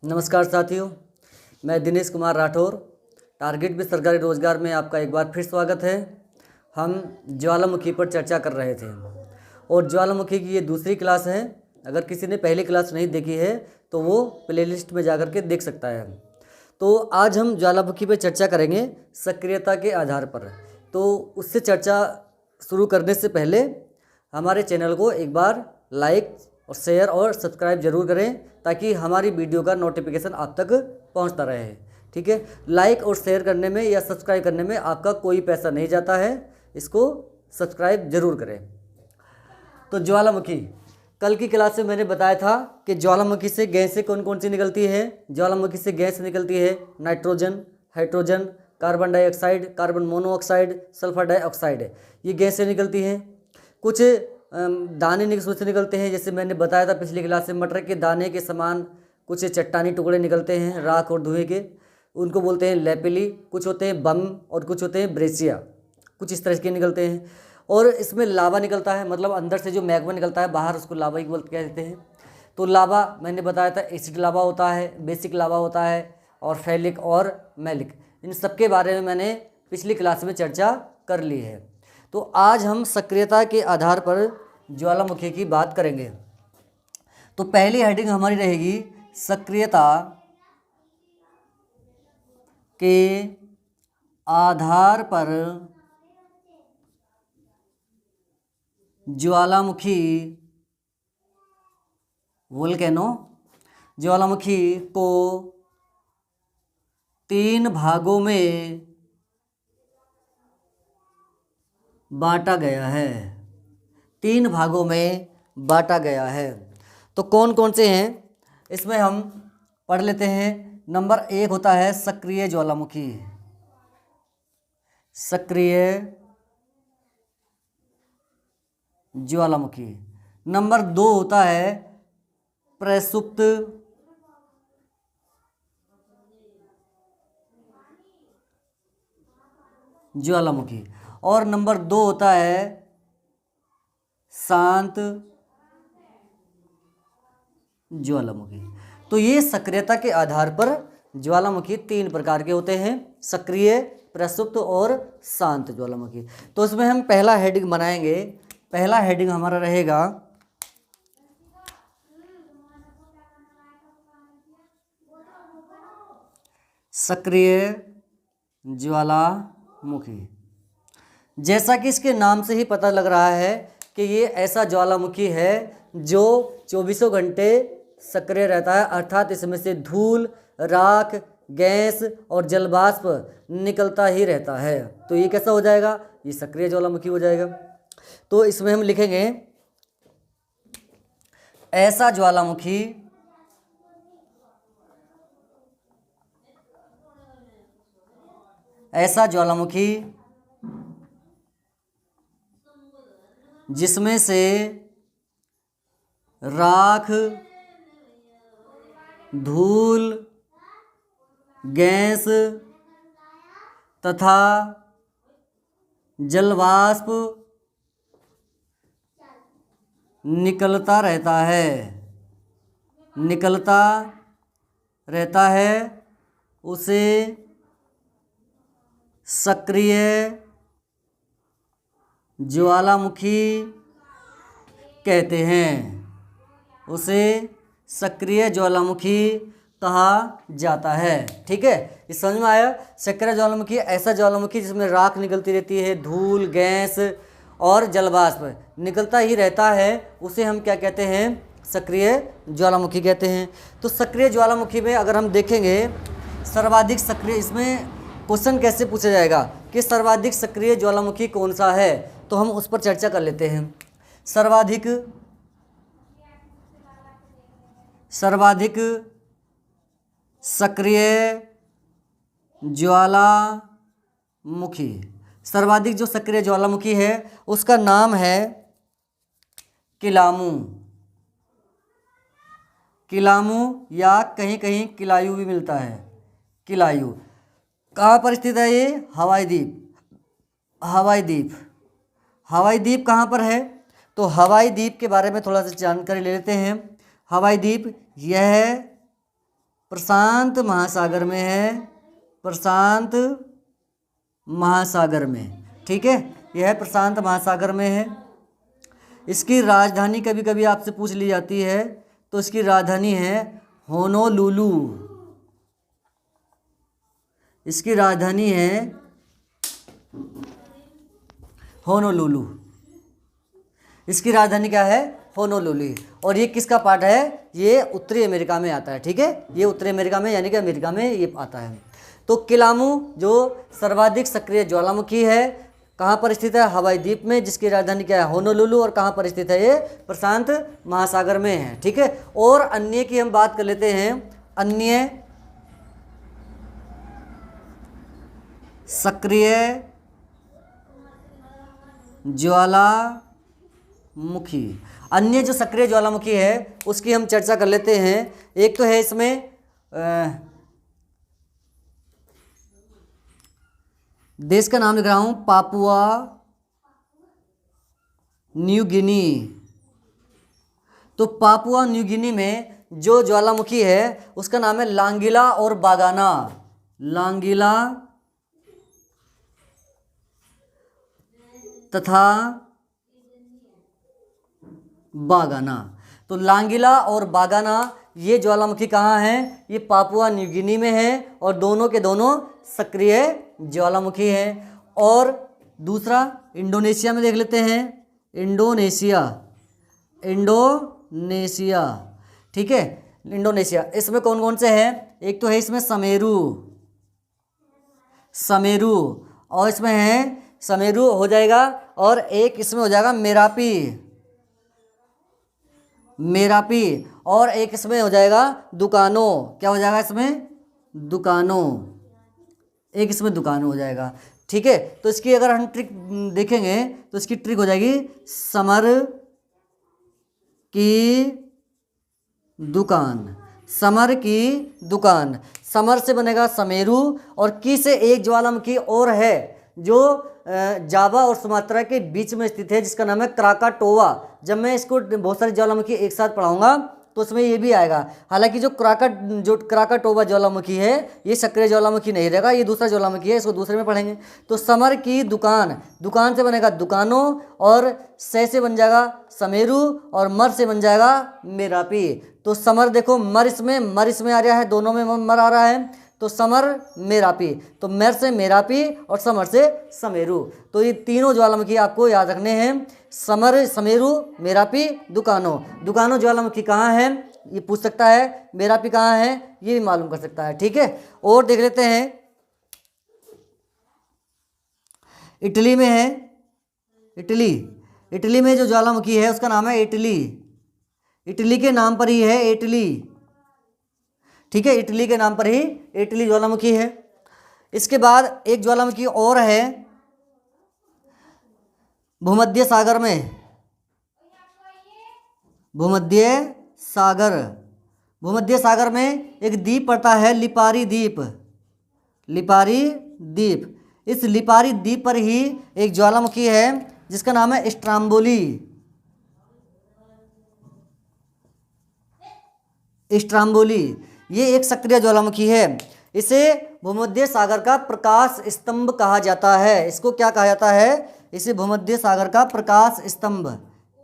नमस्कार साथियों, मैं दिनेश कुमार राठौर। टारगेट विद सरकारी रोजगार में आपका एक बार फिर स्वागत है। हम ज्वालामुखी पर चर्चा कर रहे थे और ज्वालामुखी की ये दूसरी क्लास है। अगर किसी ने पहली क्लास नहीं देखी है तो वो प्लेलिस्ट में जाकर के देख सकता है। तो आज हम ज्वालामुखी पर चर्चा करेंगे सक्रियता के आधार पर। तो उससे चर्चा शुरू करने से पहले हमारे चैनल को एक बार लाइक और शेयर और सब्सक्राइब जरूर करें ताकि हमारी वीडियो का नोटिफिकेशन आप तक पहुंचता रहे। ठीक है, लाइक और शेयर करने में या सब्सक्राइब करने में आपका कोई पैसा नहीं जाता है, इसको सब्सक्राइब जरूर करें। तो ज्वालामुखी, कल की क्लास में मैंने बताया था कि ज्वालामुखी से गैसें कौन कौन सी निकलती है। ज्वालामुखी से गैस निकलती है nitrogen, hydrogen, carbon dioxide, carbon monoxide, sulphur dioxide. ये गैसें निकलती हैं। कुछ दाने उससे निकलते हैं, जैसे मैंने बताया था पिछली क्लास में, मटर के दाने के समान कुछ चट्टानी टुकड़े निकलते हैं राख और धुएं के, उनको बोलते हैं लेपिली। कुछ होते हैं बम और कुछ होते हैं ब्रेसिया, कुछ इस तरह के निकलते हैं। और इसमें लावा निकलता है, मतलब अंदर से जो मैग्मा निकलता है बाहर, उसको लावा ही कहते हैं। तो लावा मैंने बताया था, एसिड लावा होता है, बेसिक लावा होता है और फैलिक और मैलिक। इन सब के बारे में मैंने पिछली क्लास में चर्चा कर ली है। तो आज हम सक्रियता के आधार पर ज्वालामुखी की बात करेंगे। तो पहली हेडिंग हमारी रहेगी सक्रियता के आधार पर ज्वालामुखी वोल्केनो। ज्वालामुखी को 3 भागों में बांटा गया है। 3 भागों में बांटा गया है। तो कौन कौन से हैं इसमें हम पढ़ लेते हैं। नंबर 1 होता है सक्रिय ज्वालामुखी, सक्रिय ज्वालामुखी। नंबर 2 होता है प्रसुप्त ज्वालामुखी और नंबर 2 होता है शांत ज्वालामुखी। तो ये सक्रियता के आधार पर ज्वालामुखी 3 प्रकार के होते हैं, सक्रिय, प्रसुप्त और शांत ज्वालामुखी। तो इसमें हम पहला हेडिंग बनाएंगे। पहला हेडिंग हमारा रहेगा सक्रिय ज्वालामुखी। जैसा कि इसके नाम से ही पता लग रहा है कि ये ऐसा ज्वालामुखी है जो 24 घंटे सक्रिय रहता है, अर्थात इसमें से धूल, राख, गैस और जलवाष्प निकलता ही रहता है। तो ये कैसा हो जाएगा? ये सक्रिय ज्वालामुखी हो जाएगा। तो इसमें हम लिखेंगे ऐसा ज्वालामुखी जिसमें से राख, धूल, गैस तथा जलवाष्प निकलता रहता है, उसे सक्रिय ज्वालामुखी कहते हैं। उसे सक्रिय ज्वालामुखी कहा जाता है। ठीक है, ये समझ में आया? सक्रिय ज्वालामुखी ऐसा ज्वालामुखी जिसमें राख निकलती रहती है, धूल, गैस और जलवाष्प निकलता ही रहता है, उसे हम क्या कहते हैं? सक्रिय ज्वालामुखी कहते हैं। तो सक्रिय ज्वालामुखी में अगर हम देखेंगे सर्वाधिक सक्रिय, इसमें क्वेश्चन कैसे पूछा जाएगा कि सर्वाधिक सक्रिय ज्वालामुखी कौन सा है, तो हम उस पर चर्चा कर लेते हैं। सर्वाधिक सक्रिय ज्वालामुखी, सर्वाधिक जो सक्रिय ज्वालामुखी है उसका नाम है किलामू। या कहीं कहीं किलायु भी मिलता है। किलायु कहाँ पर स्थित है? ये हवाई द्वीप कहाँ पर है? तो हवाई द्वीप के बारे में थोड़ा सा जानकारी ले लेते हैं। हवाई द्वीप यह प्रशांत महासागर में है, प्रशांत महासागर में, ठीक है, यह है प्रशांत महासागर में है। इसकी राजधानी कभी कभी आपसे पूछ ली जाती है, तो इसकी राजधानी है होनोलुलु। इसकी राजधानी है होनोलुलु। इसकी राजधानी क्या है? होनोलुलु। और ये किसका पार्ट है? ये उत्तरी अमेरिका में आता है, ठीक है, ये उत्तरी अमेरिका में यानी कि अमेरिका में ये आता है। तो किलामू जो सर्वाधिक सक्रिय ज्वालामुखी है, कहाँ पर स्थित है? हवाई द्वीप में, जिसकी राजधानी क्या है? होनोलुलु। और कहाँ पर स्थित है? ये प्रशांत महासागर में है, ठीक है। और अन्य की हम बात कर लेते हैं। अन्य सक्रिय ज्वालामुखी, अन्य जो सक्रिय ज्वालामुखी है उसकी हम चर्चा कर लेते हैं। एक तो है इसमें देश का नाम लिख रहा हूं, पापुआ न्यू गिनी। तो पापुआ न्यू गिनी में जो ज्वालामुखी है उसका नाम है लांगिला और बागाना। लांगिला तथा बागाना। तो लांगिला और बागाना ये ज्वालामुखी कहाँ हैं? ये पापुआ न्यू गिनी में है और दोनों के दोनों सक्रिय ज्वालामुखी हैं। और दूसरा इंडोनेशिया में देख लेते हैं। इंडोनेशिया, इंडोनेशिया, ठीक है, इंडोनेशिया। इसमें कौन कौन से हैं? एक तो है इसमें समेरू, समेरू, और इसमें है समेरू हो जाएगा, और एक इसमें हो जाएगा मेरापी, मेरापी, और एक इसमें हो जाएगा दुकानो। क्या हो जाएगा इसमें? दुकानो, एक इसमें दुकानो हो जाएगा, ठीक है। तो इसकी अगर हम ट्रिक देखेंगे तो इसकी ट्रिक हो जाएगी समर की दुकान, समर की दुकान। समर से बनेगा समेरू, और की से एक ज्वालामुखी और है जो जावा और सुमात्रा के बीच में स्थित है, जिसका नाम है क्राकाटोवा। जब मैं इसको बहुत सारे ज्वालामुखी एक साथ पढ़ाऊंगा तो उसमें ये भी आएगा। हालांकि जो क्राकाटोवा ज्वालामुखी है ये सक्रिय ज्वालामुखी नहीं रहेगा, ये दूसरा ज्वालामुखी है, इसको दूसरे में पढ़ेंगे। तो समर की दुकान, दुकान से बनेगा दुकानो, और से बन जाएगा समेरू, और मर से बन जाएगा मेरापी। तो समर देखो, मर इसमें आ रहा है, दोनों में मर आ रहा है, तो समर मेरापी। तो मेर से मेरापी और समर से समेरू। तो ये तीनों ज्वालामुखी आपको याद रखने हैं। समर, समेरू, मेरापी, दुकानो। दुकानो ज्वालामुखी कहाँ है ये पूछ सकता है, मेरापी कहाँ है ये भी मालूम कर सकता है, ठीक है। और देख लेते हैं, इटली में है, इटली, इटली में जो ज्वालामुखी है उसका नाम है इटली। इटली के नाम पर ही है इटली, ठीक है, इटली के नाम पर ही इटली ज्वालामुखी है। इसके बाद एक ज्वालामुखी और है भूमध्य सागर में, भूमध्य सागर, भूमध्य सागर में एक द्वीप पड़ता है लिपारी द्वीप, लिपारी द्वीप। इस लिपारी द्वीप पर ही एक ज्वालामुखी है जिसका नाम है स्ट्राम्बोली, स्ट्राम्बोली। ये एक सक्रिय ज्वालामुखी है। इसे भूमध्य सागर का प्रकाश स्तंभ कहा जाता है। इसको क्या कहा जाता है? इसे भूमध्य सागर का प्रकाश स्तंभ,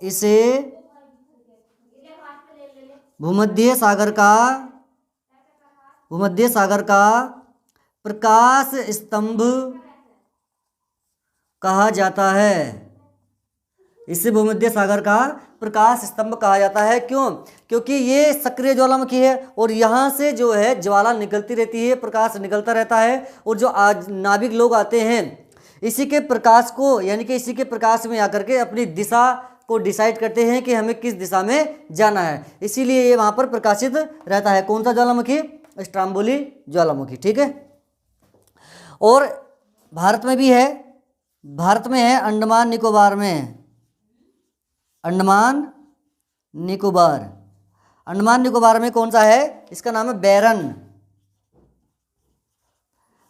इसे भूमध्य सागर का, भूमध्य सागर का प्रकाश स्तंभ कहा जाता है। इसे भूमध्य सागर का प्रकाश स्तंभ कहा जाता है। क्यों? क्योंकि ये सक्रिय ज्वालामुखी है और यहाँ से जो है ज्वाला निकलती रहती है, प्रकाश निकलता रहता है, और जो आज नाविक लोग आते हैं इसी के प्रकाश को, यानी कि इसी के प्रकाश में आकर के अपनी दिशा को डिसाइड करते हैं कि हमें किस दिशा में जाना है। इसीलिए ये वहाँ पर प्रकाशित रहता है। कौन सा ज्वालामुखी? स्ट्राम्बोली ज्वालामुखी, ठीक है। और भारत में भी है, भारत में है अंडमान निकोबार में, अंडमान निकोबार। अंडमान निकोबार में कौन सा है? इसका नाम है बैरन,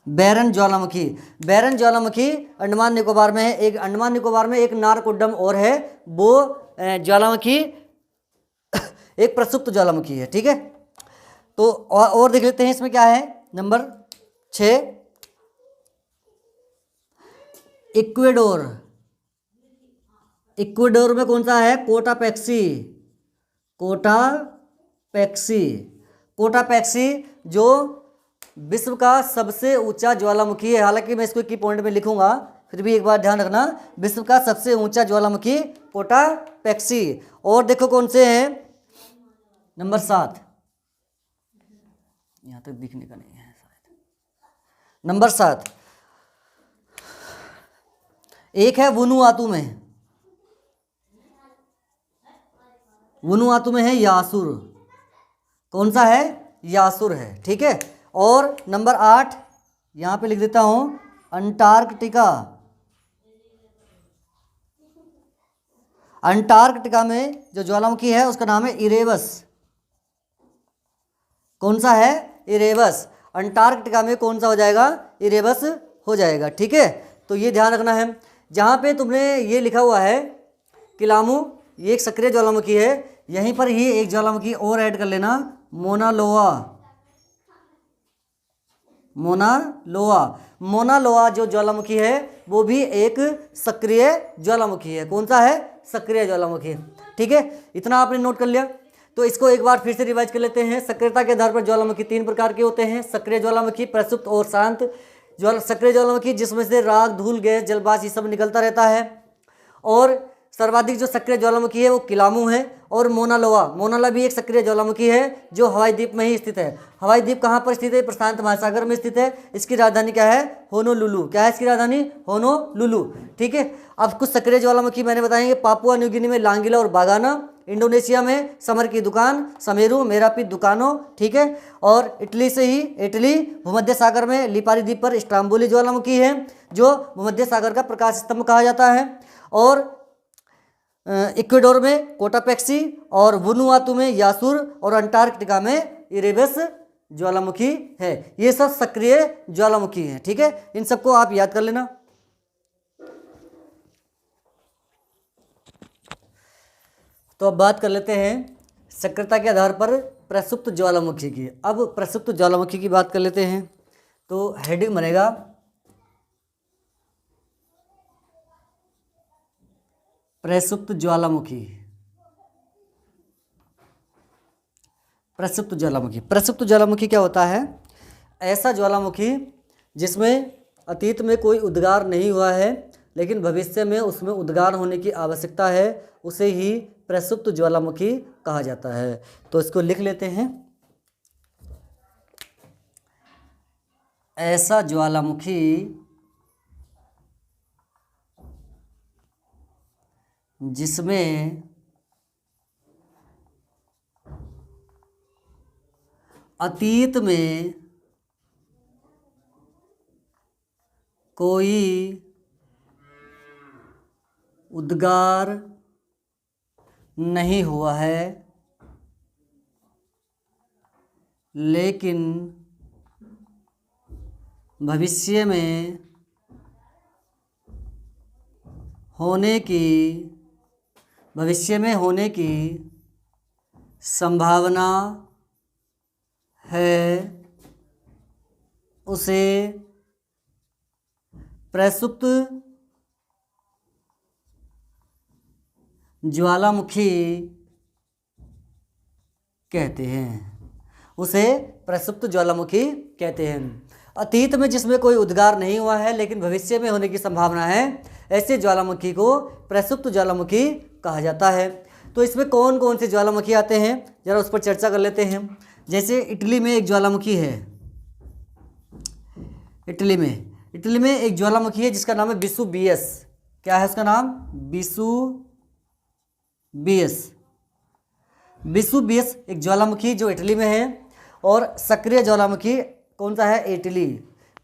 बैरन ज्वालामुखी। बैरन ज्वालामुखी अंडमान निकोबार में है। एक अंडमान निकोबार में एक नारकोड्डम और है, वो ज्वालामुखी एक प्रसुप्त ज्वालामुखी है, ठीक है। तो और देख लेते हैं इसमें क्या है। नंबर 6, इक्वेडोर। इक्वेडोर में कौन सा है? कोटापेक्सी। कोटापेक्सी। कोटापेक्सी जो विश्व का सबसे ऊंचा ज्वालामुखी है। हालांकि मैं इसको की पॉइंट में लिखूंगा, फिर भी एक बार ध्यान रखना, विश्व का सबसे ऊंचा ज्वालामुखी कोटापेक्सी। और देखो कौन से हैं। नंबर 7, यहां तक दिखने का नहीं है शायद। नंबर 7 एक है वनुआतू में। वनुआतू में है यासुर। कौन सा है? यासुर है, ठीक है। और नंबर 8 यहां पे लिख देता हूं, अंटार्कटिका। अंटार्कटिका में जो ज्वालामुखी है उसका नाम है इरेबस। कौन सा है? इरेबस। अंटार्कटिका में कौन सा हो जाएगा? इरेबस हो जाएगा, ठीक है। तो ये ध्यान रखना है। जहाँ पे तुमने ये लिखा हुआ है किलामू, ये एक सक्रिय ज्वालामुखी है, यहीं पर ही एक ज्वालामुखी और ऐड कर लेना, मोना लोआ। मोना लोआ। मोना लोआ जो ज्वालामुखी है वो भी एक सक्रिय ज्वालामुखी है। कौन सा है? सक्रिय ज्वालामुखी, ठीक है। इतना आपने नोट कर लिया। तो इसको एक बार फिर से रिवाइज कर लेते हैं। सक्रियता के आधार पर ज्वालामुखी 3 प्रकार के होते हैं। सक्रिय ज्वालामुखी, प्रसुप्त और शांत। सक्रिय ज्वालामुखी जिसमें से राख, धूल, गैस, जलवाष्प ये सब निकलता रहता है। और सर्वाधिक जो सक्रिय ज्वालामुखी है वो किलामू है। और मोना लोआ, मोनाला भी एक सक्रिय ज्वालामुखी है जो हवाई द्वीप में ही स्थित है। हवाई द्वीप कहाँ पर स्थित है? प्रशांत महासागर में स्थित है। इसकी राजधानी क्या है? होनोलुलु। क्या है इसकी राजधानी? होनोलुलु, ठीक है। अब कुछ सक्रिय ज्वालामुखी मैंने बताएंगे। पापुआ न्यू गिनी में लांगिला और बागाना। इंडोनेशिया में समर की दुकान, समेरू, मेरापी दुकानों, ठीक है। और इटली से ही, इटली भूमध्य सागर में लिपारी द्वीप पर स्ट्राम्बोली ज्वालामुखी है जो भूमध्य सागर का प्रकाश स्तंभ कहा जाता है। और इक्वेडोर में कोटापेक्सी, और वनुआतू में यासुर, और अंटार्कटिका में इरेबस ज्वालामुखी है। ये सब सक्रिय ज्वालामुखी हैं, ठीक है। इन सबको आप याद कर लेना। तो अब बात कर लेते हैं सक्रियता के आधार पर प्रसुप्त ज्वालामुखी की। अब प्रसुप्त ज्वालामुखी की बात कर लेते हैं। तो हेडिंग बनेगा प्रसुप्त ज्वालामुखी। प्रसुप्त ज्वालामुखी। प्रसुप्त ज्वालामुखी क्या होता है? ऐसा ज्वालामुखी जिसमें अतीत में कोई उद्गार नहीं हुआ है लेकिन भविष्य में उसमें उद्गार होने की आवश्यकता है, उसे ही प्रसुप्त ज्वालामुखी कहा जाता है। तो इसको लिख लेते हैं। ऐसा ज्वालामुखी जिसमें अतीत में कोई उद्गार नहीं हुआ है लेकिन भविष्य में होने की संभावना है, उसे प्रसुप्त ज्वालामुखी कहते हैं। उसे प्रसुप्त ज्वालामुखी कहते हैं। अतीत में जिसमें कोई उद्गार नहीं हुआ है लेकिन भविष्य में होने की संभावना है, ऐसे ज्वालामुखी को प्रसुप्त ज्वालामुखी कहा जाता है। तो इसमें कौन कौन से ज्वालामुखी आते हैं जरा उस पर चर्चा कर लेते हैं। जैसे इटली में एक ज्वालामुखी है। इटली में एक ज्वालामुखी है जिसका नाम है विसुवियस। क्या है उसका नाम? विसुवियस एक ज्वालामुखी जो इटली में है। और सक्रिय ज्वालामुखी कौन सा है? इटली।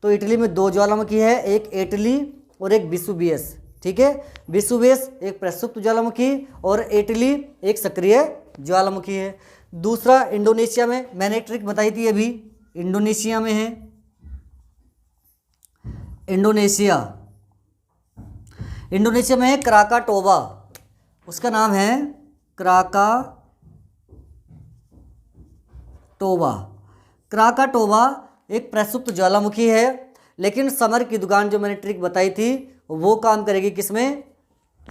तो इटली में 2 ज्वालामुखी है, एक इटली और एक विसुवियस, ठीक है। विसुवियस एक प्रसुप्त ज्वालामुखी और इटली एक सक्रिय ज्वालामुखी है। दूसरा इंडोनेशिया में, मैंने एक ट्रिक बताई थी अभी, इंडोनेशिया में है। इंडोनेशिया में है क्राकाटोबा। उसका नाम है क्राकाटोबा। क्राकाटोवा एक प्रसुप्त ज्वालामुखी है, लेकिन समर की दुकान जो मैंने ट्रिक बताई थी वो काम करेगी किसमें,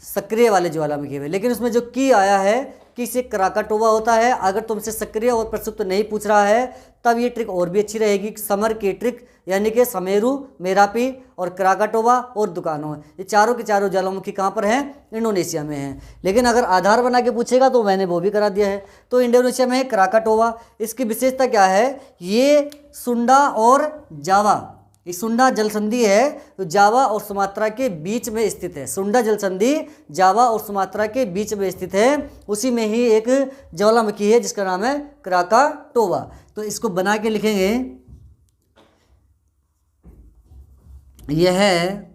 सक्रिय वाले ज्वालामुखी में। लेकिन उसमें जो की आया है कि इसे क्राकाटोवा होता है। अगर तुमसे सक्रिय और प्रसुप्त नहीं पूछ रहा है तब ये ट्रिक और भी अच्छी रहेगी। समर की ट्रिक यानी कि समेरु, मेरापी और क्राकाटोवा और दुकानों, ये चारों के चारों ज्वालामुखी कहाँ पर हैं, इंडोनेशिया में हैं। लेकिन अगर आधार बना के पूछेगा तो मैंने वो भी करा दिया है। तो इंडोनेशिया में है क्राकाटोवा। इसकी विशेषता क्या है, ये सुंडा और जावा, ये सुंडा जलसंधि है तो जावा और सुमात्रा के बीच में स्थित है। सुंडा जलसंधि जावा और सुमात्रा के बीच में स्थित है। उसी में ही एक ज्वालामुखी है जिसका नाम है क्राकाटोवा। तो इसको बना के लिखेंगे, यह है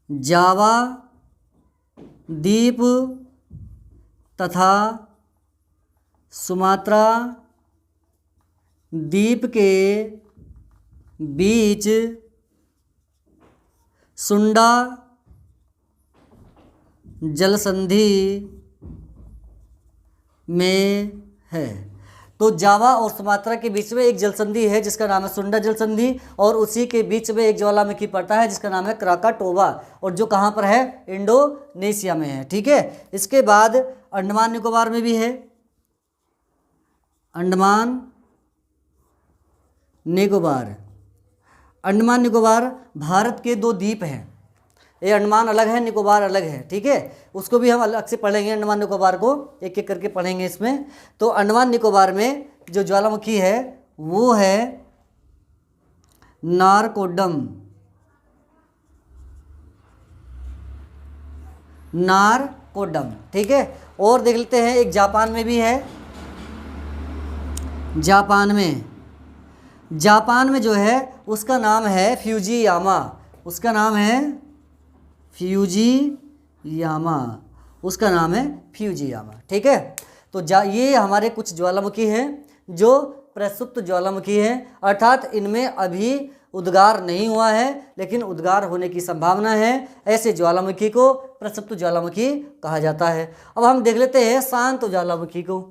जावा द्वीप तथा सुमात्रा द्वीप के बीच सुंडा जलसंधि में है। तो जावा और सुमात्रा के बीच में एक जलसंधि है जिसका नाम है सुंडा जलसंधि, और उसी के बीच में एक ज्वालामुखी पड़ता है जिसका नाम है क्राकाटोवा, और जो कहाँ पर है, इंडोनेशिया में है। ठीक है। इसके बाद अंडमान निकोबार में भी है। अंडमान निकोबार, अंडमान निकोबार भारत के दो द्वीप हैं। ये अंडमान अलग है, निकोबार अलग है। ठीक है, उसको भी हम अलग से पढ़ेंगे, अंडमान निकोबार को एक एक करके पढ़ेंगे इसमें। तो अंडमान निकोबार में जो ज्वालामुखी है वो है नारकोडम, नारकोडम। ठीक है। और देख लेते हैं, एक जापान में भी है। जापान में जो है उसका नाम है फ्यूजियामा, उसका नाम है फ्यूजियामा, उसका नाम है फ्यूजियामा। ठीक है। तो ये हमारे कुछ ज्वालामुखी हैं जो प्रसुप्त ज्वालामुखी हैं, अर्थात इनमें अभी उद्गार नहीं हुआ है लेकिन उद्गार होने की संभावना है। ऐसे ज्वालामुखी को प्रसुप्त ज्वालामुखी कहा जाता है। अब हम देख लेते हैं शांत ज्वालामुखी को।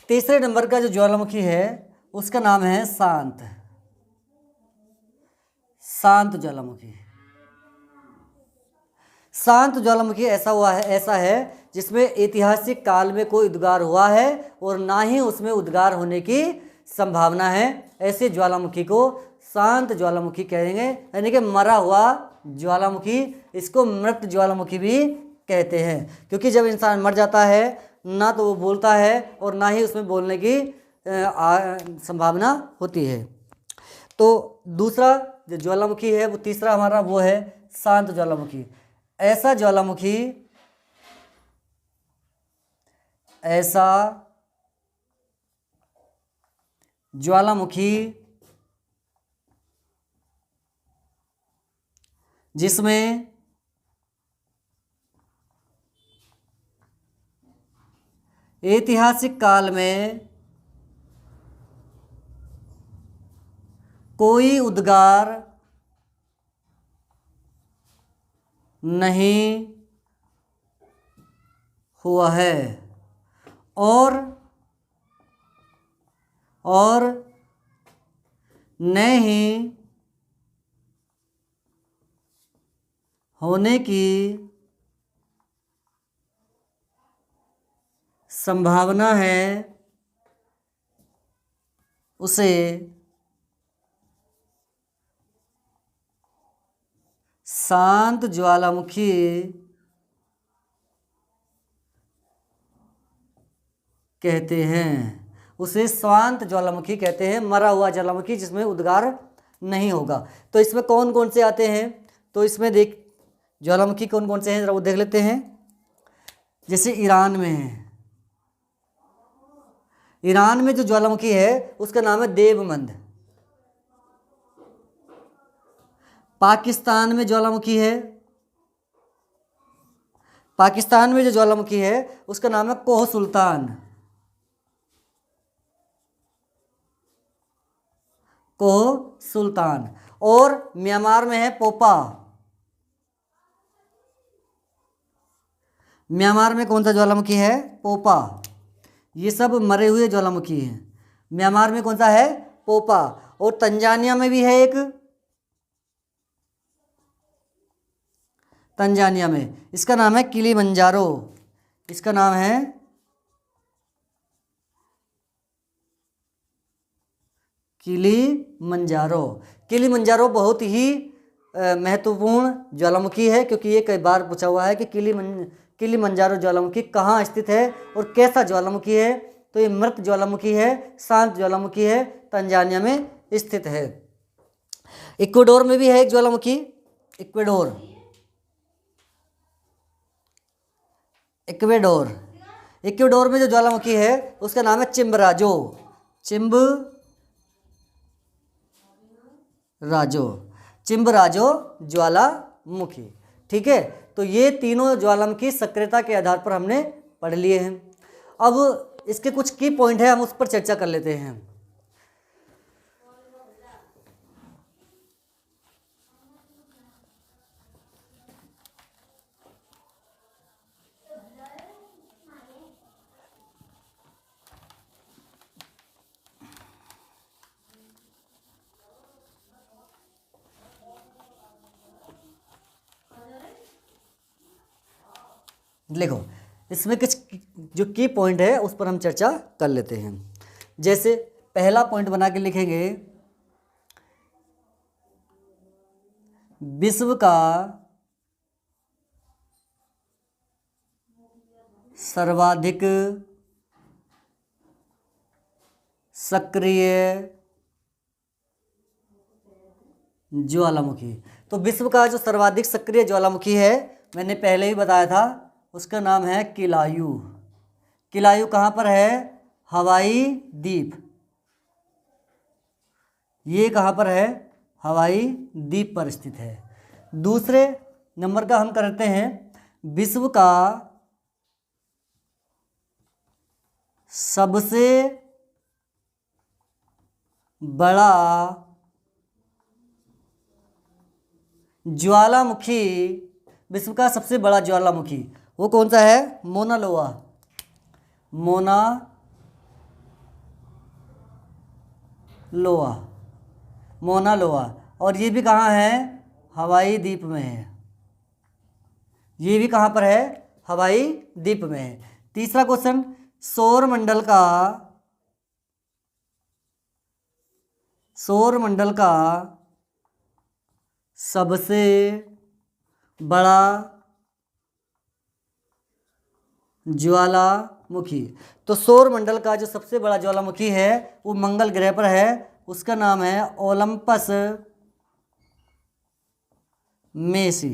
तीसरे नंबर का जो ज्वालामुखी है उसका नाम है शांत ज्वालामुखी। शांत ज्वालामुखी ऐसा है जिसमें ऐतिहासिक काल में कोई उद्गार हुआ है और ना ही उसमें उद्गार होने की संभावना है। ऐसे ज्वालामुखी को शांत ज्वालामुखी कहेंगे, यानी कि मरा हुआ ज्वालामुखी। इसको मृत ज्वालामुखी भी कहते हैं, क्योंकि जब इंसान मर जाता है ना तो वो बोलता है और ना ही उसमें बोलने की संभावना होती है। तो दूसरा जो ज्वालामुखी है वो तीसरा हमारा वो है शांत ज्वालामुखी। ऐसा ज्वालामुखी जिसमें ऐतिहासिक काल में कोई उद्गार नहीं हुआ है और न ही होने की संभावना है, उसे शांत ज्वालामुखी कहते हैं। उसे शांत ज्वालामुखी कहते हैं, मरा हुआ ज्वालामुखी जिसमें उद्गार नहीं होगा। तो इसमें कौन कौन से आते हैं, तो इसमें ज्वालामुखी कौन कौन से हैं, जरा वो देख लेते हैं। जैसे ईरान में है, ईरान में जो ज्वालामुखी है उसका नाम है देवमंद। पाकिस्तान में ज्वालामुखी है, पाकिस्तान में जो ज्वालामुखी है उसका नाम है कोह सुल्तान। कोह सुल्तान। और म्यांमार में है पोपा। म्यांमार में कौन सा ज्वालामुखी है, पोपा। ये सब मरे हुए ज्वालामुखी हैं। म्यांमार में कौन सा है, पोपा। और तंजानिया में भी है एक, तंजानिया में, इसका नाम है किलीमंजारो। इसका नाम है किलीमंजारो। किलीमंजारो बहुत ही महत्वपूर्ण ज्वालामुखी है, क्योंकि ये कई बार पूछा हुआ है कि किलीमंजारो ज्वालामुखी कहाँ स्थित है और कैसा ज्वालामुखी है। तो ये मृत ज्वालामुखी है, शांत ज्वालामुखी है, तंजानिया में स्थित है। इक्वाडोर में भी है एक ज्वालामुखी, इक्वाडोर, इक्वाडोर। इक्वाडोर में जो ज्वालामुखी है उसका नाम है चिम्बराजो। चिम्बराजो ज्वालामुखी। ठीक है, तो ये तीनों ज्वालामुखी सक्रियता के आधार पर हमने पढ़ लिए हैं। अब इसके कुछ की पॉइंट है, हम उस पर चर्चा कर लेते हैं। देखो, इसमें कुछ जो की पॉइंट है उस पर हम चर्चा कर लेते हैं। जैसे पहला पॉइंट बना के लिखेंगे, विश्व का सर्वाधिक सक्रिय ज्वालामुखी। तो विश्व का जो सर्वाधिक सक्रिय ज्वालामुखी है, मैंने पहले ही बताया था, उसका नाम है किलायू। किलायू कहाँ पर है, हवाई द्वीप। ये कहाँ पर है, हवाई द्वीप पर स्थित है। दूसरे नंबर का हम करते हैं, विश्व का सबसे बड़ा ज्वालामुखी, विश्व का सबसे बड़ा ज्वालामुखी वो कौन सा है, मोना लोआ। मोना लोआ, मोना लोआ। और ये भी कहाँ है, हवाई द्वीप में है। ये भी कहाँ पर है, हवाई द्वीप में है। तीसरा क्वेश्चन, सौरमंडल का सबसे बड़ा ज्वालामुखी। तो सौरमंडल का जो सबसे बड़ा ज्वालामुखी है वो मंगल ग्रह पर है, उसका नाम है ओलंपस मेसी।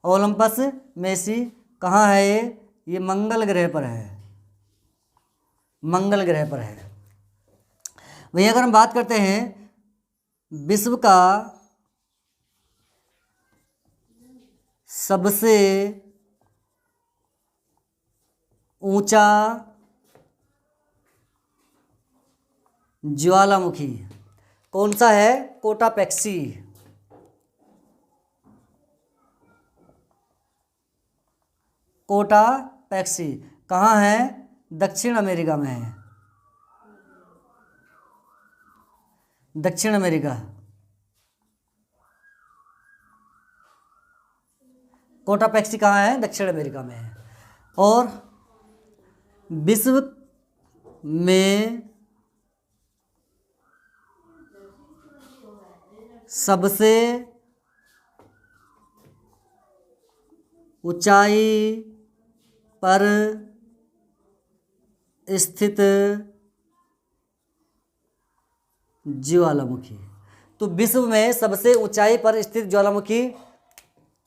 ओलंपस मेसी कहाँ है, ये मंगल ग्रह पर है, मंगल ग्रह पर है। वहीं अगर हम बात करते हैं विश्व का सबसे ऊंचा ज्वालामुखी कौन सा है, कोटापेक्सी। कोटापेक्सी कहाँ है, दक्षिण अमेरिका में है, दक्षिण अमेरिका। कोटापेक्सी कहाँ है, दक्षिण अमेरिका में है। और विश्व में सबसे ऊंचाई पर स्थित ज्वालामुखी। तो विश्व में सबसे ऊंचाई पर स्थित ज्वालामुखी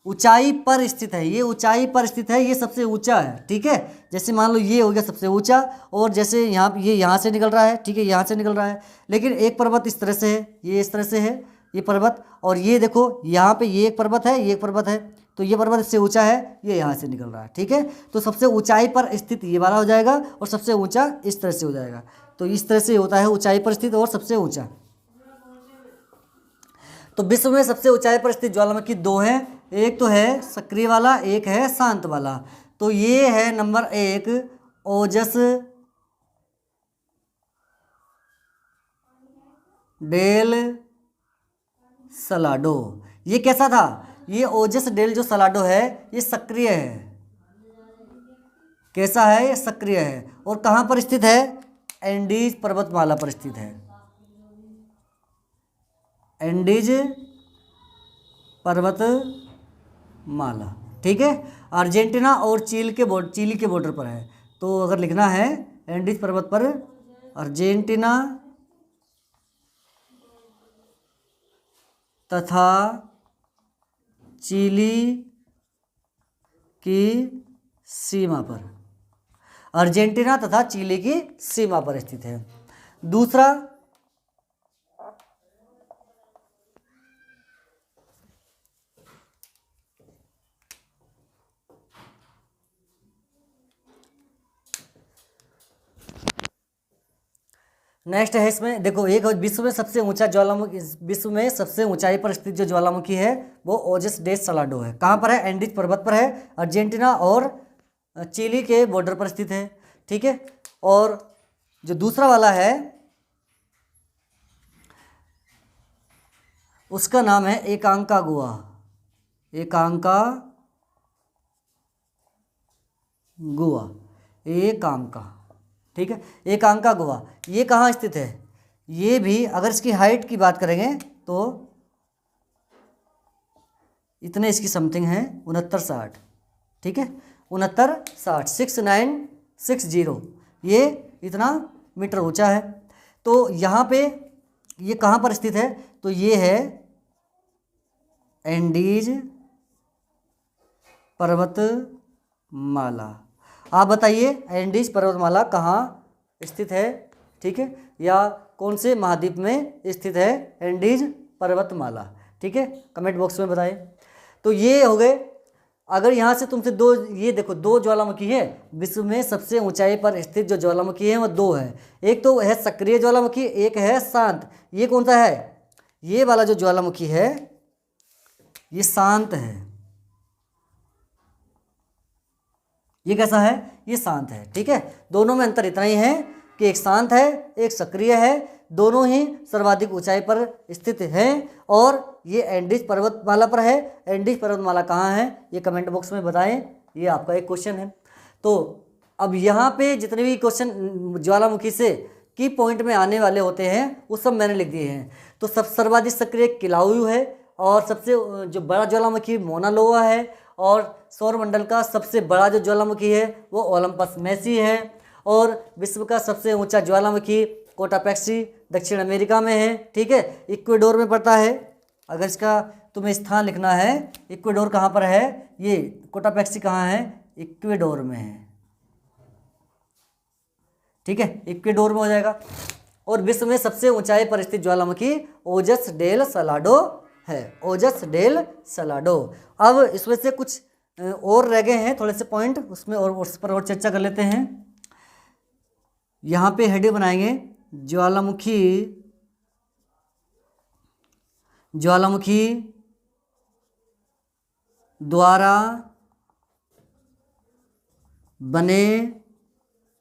ऊंचाई पर स्थित है, ये ऊंचाई पर स्थित है, ये सबसे ऊंचा है। ठीक है, जैसे मान लो ये हो गया सबसे ऊंचा, और जैसे यहाँ ये यहाँ से निकल रहा है, ठीक है, यहाँ से निकल रहा है, लेकिन एक पर्वत इस तरह से है, ये इस तरह से है ये पर्वत, और ये देखो यहाँ पे ये एक पर्वत है, ये एक पर्वत है, तो ये पर्वत इससे ऊंचा है, ये यहाँ से निकल रहा है। ठीक है, तो सबसे ऊंचाई पर स्थित ये वाला हो जाएगा, और सबसे ऊंचा इस तरह से हो जाएगा। तो इस तरह से होता है ऊंचाई पर स्थित और सबसे ऊंचा। तो विश्व में सबसे ऊंचाई पर स्थित ज्वालामुखी दो हैं, एक तो है सक्रिय वाला, एक है शांत वाला। तो ये है नंबर 1 ओजस डेल सलाडो। ये कैसा था? ये ओजस डेल जो सलाडो है ये सक्रिय है। कैसा है? ये सक्रिय है। और कहाँ पर स्थित है? एंडीज पर्वतमाला पर स्थित है। एंडीज पर्वतमाला, ठीक है, अर्जेंटीना और चिली के बॉर्डर पर है। तो अगर लिखना है एंडीज पर्वत पर अर्जेंटीना तथा चिली की सीमा पर, अर्जेंटीना तथा चिली की सीमा पर स्थित है। दूसरा नेक्स्ट है, इसमें देखो एक विश्व में सबसे ऊंचा ज्वालामुखी, विश्व में सबसे ऊंचाई पर स्थित जो ज्वालामुखी है वो ओजस डे सलाडो है। कहाँ पर है? एंडीज पर्वत पर है, अर्जेंटीना और चिली के बॉर्डर पर स्थित है। ठीक है, और जो दूसरा वाला है उसका नाम है एकांकागुआ। एकांका, ठीक है, एकांकागुआ। ये कहाँ स्थित है? ये भी अगर इसकी हाइट की बात करेंगे तो इतने इसकी समथिंग है 6960, ठीक है, 6960, 6960, ये इतना मीटर ऊंचा है। तो यहाँ पे ये कहाँ पर स्थित है? तो ये है एंडीज पर्वतमाला। आप बताइए एंडीज पर्वतमाला कहाँ स्थित है? ठीक है, या कौन से महाद्वीप में स्थित है एंडीज पर्वतमाला? ठीक है, कमेंट बॉक्स में बताएं। तो ये हो गए। अगर यहाँ से तुमसे दो, ये देखो दो ज्वालामुखी है, विश्व में सबसे ऊंचाई पर स्थित जो ज्वालामुखी है वो दो है। एक तो है सक्रिय ज्वालामुखी, एक है शांत। ये कौन सा है? ये वाला जो ज्वालामुखी है ये शांत है। ये कैसा है? ये शांत है। ठीक है, दोनों में अंतर इतना ही है कि एक शांत है, एक सक्रिय है, दोनों ही सर्वाधिक ऊंचाई पर स्थित हैं, और ये एंडीज पर्वतमाला पर है। एंडीज पर्वतमाला कहाँ है? ये कमेंट बॉक्स में बताएं, ये आपका एक क्वेश्चन है। तो अब यहाँ पे जितने भी क्वेश्चन ज्वालामुखी से की पॉइंट में आने वाले होते हैं वो सब मैंने लिख दिए हैं। तो सब सर्वाधिक सक्रिय किलाउयू है, और सबसे जो बड़ा ज्वालामुखी मोना लोआ है, और सौरमंडल का सबसे बड़ा जो ज्वालामुखी है वो ओलंपस मेसी है, और विश्व का सबसे ऊंचा ज्वालामुखी कोटापेक्सी दक्षिण अमेरिका में है। ठीक है, इक्वेडोर में पड़ता है। अगर इसका तुम्हें स्थान लिखना है, इक्वेडोर कहाँ पर है? ये कोटापेक्सी कहाँ है? इक्वेडोर में है। ठीक है, इक्वेडोर में हो जाएगा। और विश्व में सबसे ऊंचाई पर स्थित ज्वालामुखी ओजस डेल सलाडो है। ओजस डेल सलाडो। अब इसमें से कुछ और रह गए हैं थोड़े से पॉइंट, उसमें और उस पर और चर्चा कर लेते हैं। यहाँ पे हेडिंग बनाएंगे ज्वालामुखी द्वारा बने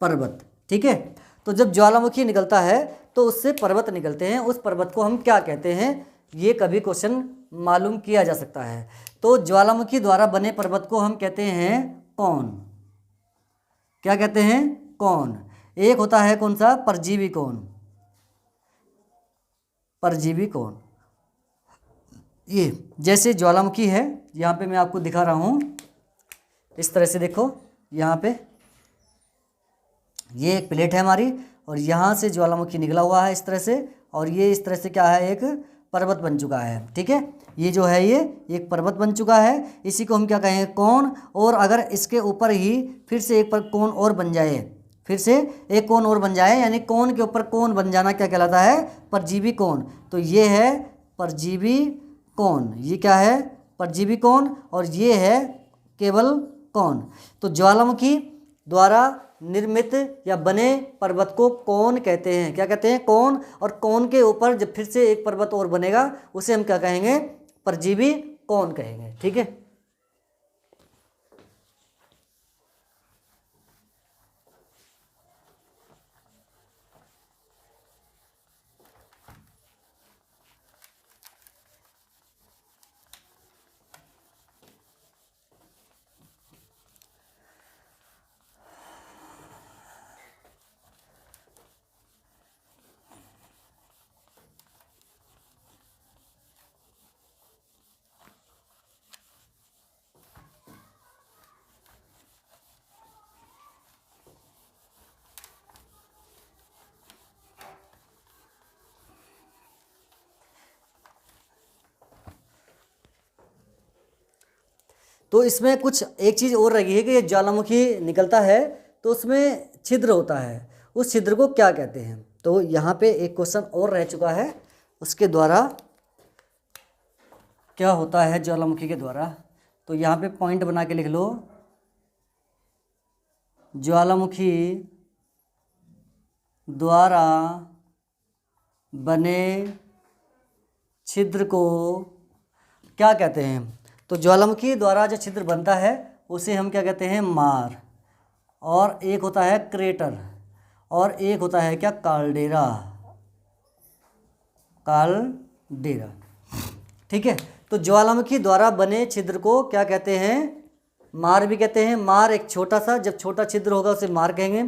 पर्वत। ठीक है, तो जब ज्वालामुखी निकलता है तो उससे पर्वत निकलते हैं, उस पर्वत को हम क्या कहते हैं? ये कभी क्वेश्चन मालूम किया जा सकता है। तो ज्वालामुखी द्वारा बने पर्वत को हम कहते हैं कौन? क्या कहते हैं? कौन। एक होता है कौन सा? परजीवी कौन। परजीवी कौन। ये जैसे ज्वालामुखी है, यहाँ पे मैं आपको दिखा रहा हूँ, इस तरह से देखो, यहाँ पे ये एक प्लेट है हमारी, और यहाँ से ज्वालामुखी निकला हुआ है इस तरह से, और ये इस तरह से क्या है? एक पर्वत बन चुका है। ठीक है, ये जो है ये एक पर्वत बन चुका है, इसी को हम क्या कहेंगे, कोण। और अगर इसके ऊपर ही फिर से एक पर कोण और बन जाए, फिर से एक कोण और बन जाए, यानी कोण के ऊपर कोण बन जाना क्या कहलाता है, परजीवी कोण। तो ये है परजीवी कोण, ये क्या है, परजीवी कोण, और ये है केवल कोण। तो ज्वालामुखी द्वारा निर्मित या बने पर्वत को कोण कहते हैं। क्या कहते हैं, कोण। और कोण के ऊपर जब फिर से एक पर्वत और बनेगा उसे हम क्या कहेंगे, परजीवी कोण कहेंगे। ठीक है, तो इसमें कुछ एक चीज़ और रही है कि ये ज्वालामुखी निकलता है तो उसमें छिद्र होता है, उस छिद्र को क्या कहते हैं। तो यहाँ पे एक क्वेश्चन और रह चुका है, उसके द्वारा क्या होता है ज्वालामुखी के द्वारा। तो यहाँ पे पॉइंट बना के लिख लो, ज्वालामुखी द्वारा बने छिद्र को क्या कहते हैं। तो ज्वालामुखी द्वारा जो छिद्र बनता है उसे हम क्या कहते हैं, मार। और एक होता है क्रेटर, और एक होता है क्या, काल्डेरा, काल्डेरा। ठीक है, तो ज्वालामुखी द्वारा बने छिद्र को क्या कहते हैं, मार भी कहते हैं। मार एक छोटा सा, जब छोटा छिद्र होगा उसे मार कहेंगे।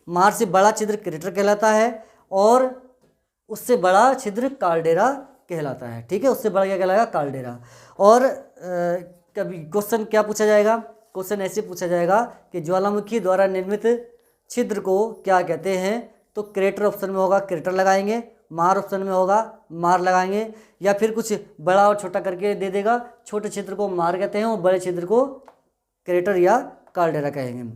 मार से बड़ा छिद्र क्रेटर कहलाता है, और उससे बड़ा छिद्र काल्डेरा कहलाता है। ठीक है, उससे बड़ा क्या कहलाएगा, काल्डेरा। और कभी क्वेश्चन क्या पूछा जाएगा, क्वेश्चन ऐसे पूछा जाएगा कि ज्वालामुखी द्वारा निर्मित छिद्र को क्या कहते हैं। तो क्रेटर ऑप्शन में होगा, क्रेटर लगाएंगे। मार ऑप्शन में होगा, मार लगाएंगे। या फिर कुछ बड़ा और छोटा करके दे देगा, छोटे छिद्र को मार कहते हैं और बड़े छिद्र को क्रेटर या काल्डेरा कहेंगे।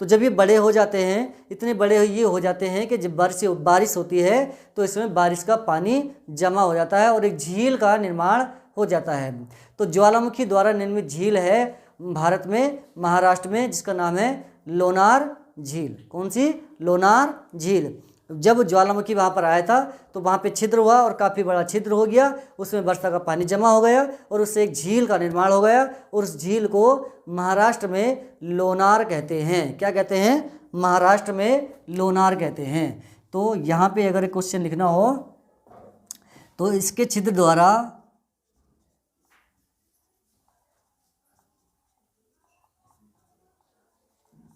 तो जब ये बड़े हो जाते हैं, इतने बड़े ये हो जाते हैं कि जब बारिश होती है तो इसमें बारिश का पानी जमा हो जाता है और एक झील का निर्माण हो जाता है। तो ज्वालामुखी द्वारा निर्मित झील है भारत में, महाराष्ट्र में, जिसका नाम है लोनार झील। कौन सी, लोनार झील। जब ज्वालामुखी वहाँ पर आया था तो वहाँ पे छिद्र हुआ और काफ़ी बड़ा छिद्र हो गया, उसमें वर्षा का पानी जमा हो गया और उससे एक झील का निर्माण हो गया, और उस झील को महाराष्ट्र में लोनार कहते हैं। क्या कहते हैं, महाराष्ट्र में लोनार कहते हैं। तो यहाँ पे अगर एक क्वेश्चन लिखना हो तो इसके छिद्र द्वारा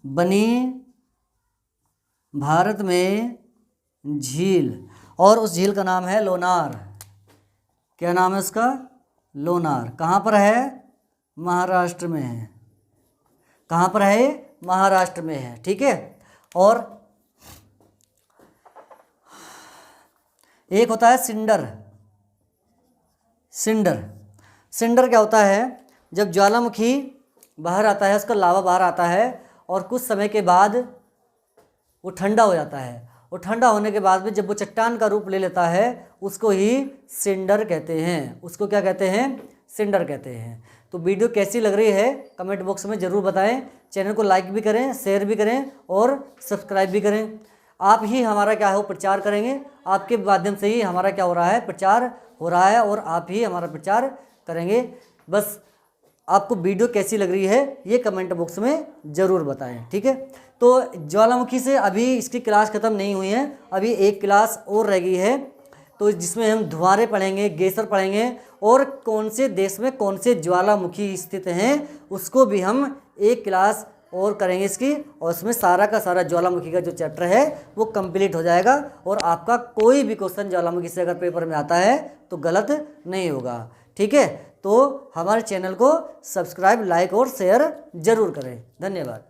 बनी भारत में झील, और उस झील का नाम है लोनार। क्या नाम है उसका, लोनार। कहाँ पर है, महाराष्ट्र में है। कहाँ पर है, महाराष्ट्र में है। ठीक है, और एक होता है सिंडर। सिंडर, सिंडर क्या होता है, जब ज्वालामुखी बाहर आता है, उसका लावा बाहर आता है और कुछ समय के बाद वो ठंडा हो जाता है, और ठंडा होने के बाद में जब वो चट्टान का रूप ले लेता है उसको ही सिंडर कहते हैं। उसको क्या कहते हैं, सिंडर कहते हैं। तो वीडियो कैसी लग रही है कमेंट बॉक्स में ज़रूर बताएं। चैनल को लाइक भी करें, शेयर भी करें और सब्सक्राइब भी करें। आप ही हमारा क्या है वो प्रचार करेंगे, आपके माध्यम से ही हमारा क्या हो रहा है, प्रचार हो रहा है, और आप ही हमारा प्रचार करेंगे। बस आपको वीडियो कैसी लग रही है ये कमेंट बॉक्स में ज़रूर बताएं। ठीक है, तो ज्वालामुखी से अभी इसकी क्लास ख़त्म नहीं हुई है, अभी एक क्लास और रह गई है, तो जिसमें हम धुआरे पढ़ेंगे, गेसर पढ़ेंगे, और कौन से देश में कौन से ज्वालामुखी स्थित हैं उसको भी हम एक क्लास और करेंगे इसकी, और उसमें सारा का सारा ज्वालामुखी का जो चैप्टर है वो कंप्लीट हो जाएगा, और आपका कोई भी क्वेश्चन ज्वालामुखी से अगर पेपर में आता है तो गलत नहीं होगा। ठीक है, तो हमारे चैनल को सब्सक्राइब, लाइक और शेयर ज़रूर करें। धन्यवाद।